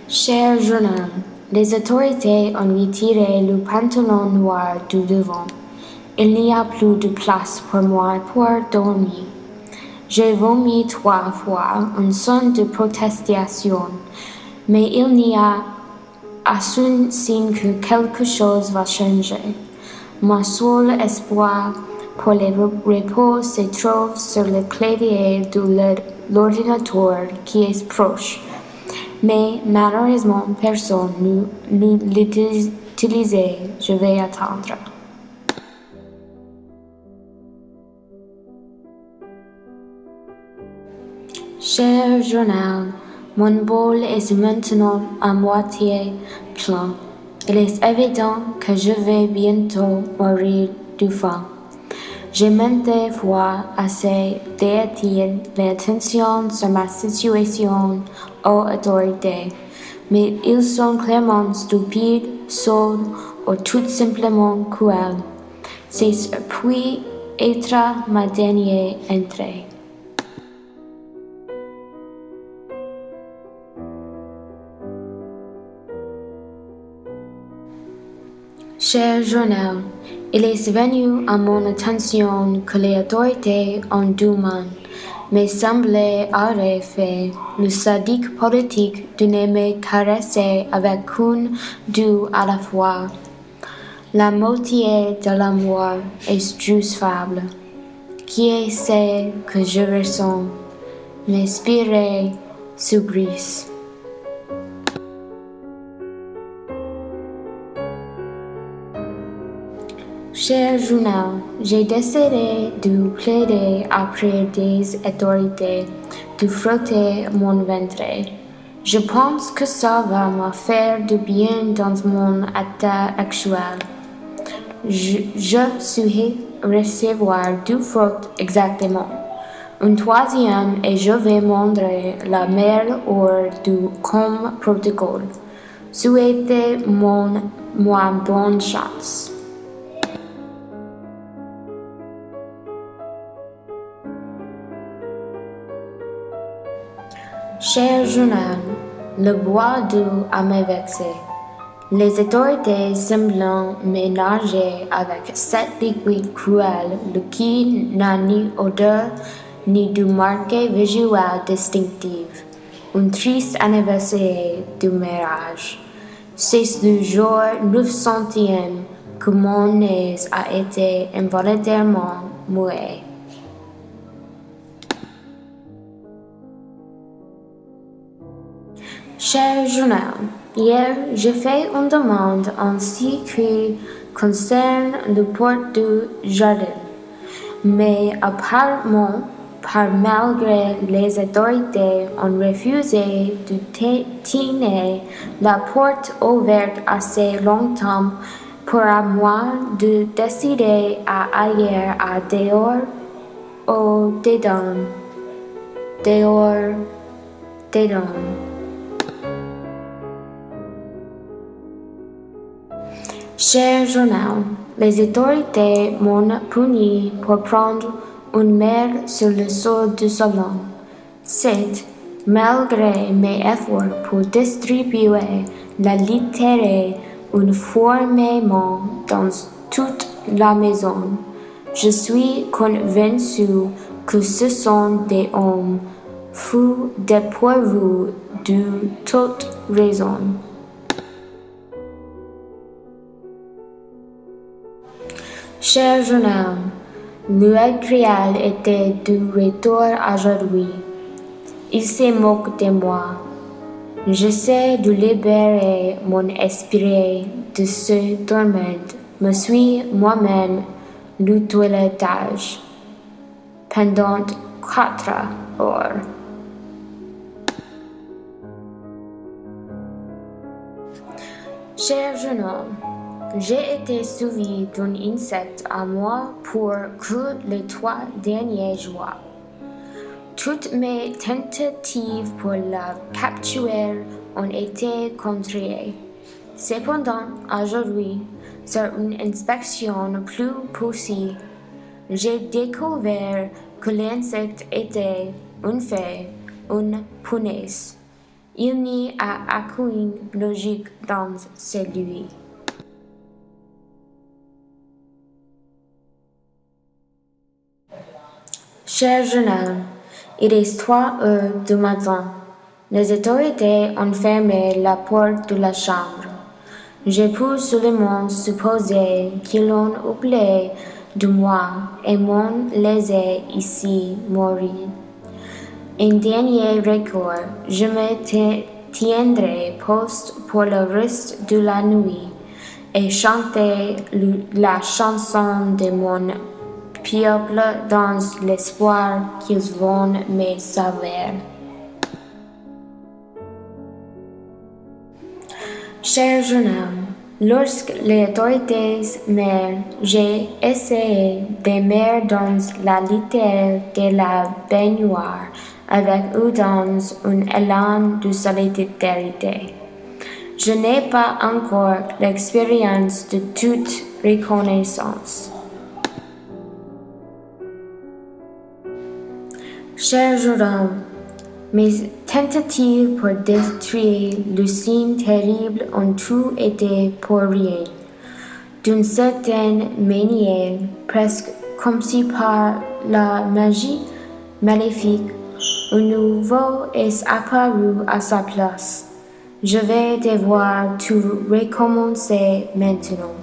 Cher journal, les autorités ont retiré le pantalon noir du devant. Il n'y a plus de place pour moi pour dormir. J'ai vomi 3 fois un son de protestation, mais il n'y a aucun signe que quelque chose va changer. Mon seul espoir pour le repos se trouve sur le clavier de l'ordinateur qui est proche. Mais malheureusement, personne ne l'utilise. Je vais attendre. Cher journal, mon bol est maintenant à moitié plein. Il est évident que je vais bientôt mourir de faim. J'ai maintes fois assez d'attirer l'attention sur ma situation aux autorités, mais ils sont clairement stupides, sourds ou tout simplement cruels. C'est puis être ma dernière entrée. Cher journal, il est venu à mon attention que les autorités ont demandé, mais semblait arrêter le sadique politique de ne me caresser avec une deux à la fois. La moitié de l'amour est juste faible. Qui est ce que je ressens? M'inspirer, surprise. Cher journal, j'ai décidé de plaider auprès des autorités, de frotter mon ventre. Je pense que ça va me faire du bien dans mon état actuel. Je souhaite recevoir deux fautes exactement. Un troisième et je vais montrer la meilleure heure du comme protocole. Souhaitez-moi bonne chance. Cher journal, le bois doux à me vexer. Les autorités semblent mélanger avec cette liquide cruelle qui n'a ni odeur ni de marque visuelle distinctive. Un triste anniversaire du mariage. C'est le jour 900e que mon nez a été involontairement muet. Cher journal, hier j'ai fait une demande en ce qui concerne le port du jardin, mais apparemment, malgré les autorités ont refusé de tenir la porte ouverte assez longtemps pour moi de décider à aller à dehors ou dedans. Dehors, dedans. Cher journal, les autorités m'ont puni pour prendre une mer sur le sol du salon. C'est, malgré mes efforts pour distribuer la littérée uniformément dans toute la maison. Je suis convaincu que ce sont des hommes fous dépourvus de toute raison. Cher journal, le agréable était de retour aujourd'hui. Il se moque de moi. J'essaie de libérer mon esprit de ce tourmente. Me suis moi-même le toilettage pendant 4 heures. Cher journal, j'ai été suivi d'un insecte à moi pour que les 3 derniers jours. Toutes mes tentatives pour la capturer ont été contrées. Cependant, aujourd'hui, sur une inspection plus poussée, j'ai découvert que l'insecte était, en fait, une punaise. Il n'y a aucune logique dans celui. Cher jeune homme, il est 3 heures du matin. Les autorités ont fermé la porte de la chambre. Je peux seulement supposer qu'ils ont oublié de moi et m'ont laissé ici mourir. En dernier recours, je me tiendrai poste pour le reste de la nuit et chanter la chanson de mon peuple dans l'espoir qu'ils vont me sauver. Cher jeune homme, lorsque les autorités meurent, j'ai essayé de mettre dans la litère de la baignoire avec eux dans un élan de solidarité. Je n'ai pas encore l'expérience de toute reconnaissance. Cher jeune homme, mes tentatives pour détruire le signe terrible ont tout été pour rien. D'une certaine manière, presque comme si par la magie maléfique, un nouveau est apparu à sa place. Je vais devoir tout recommencer maintenant.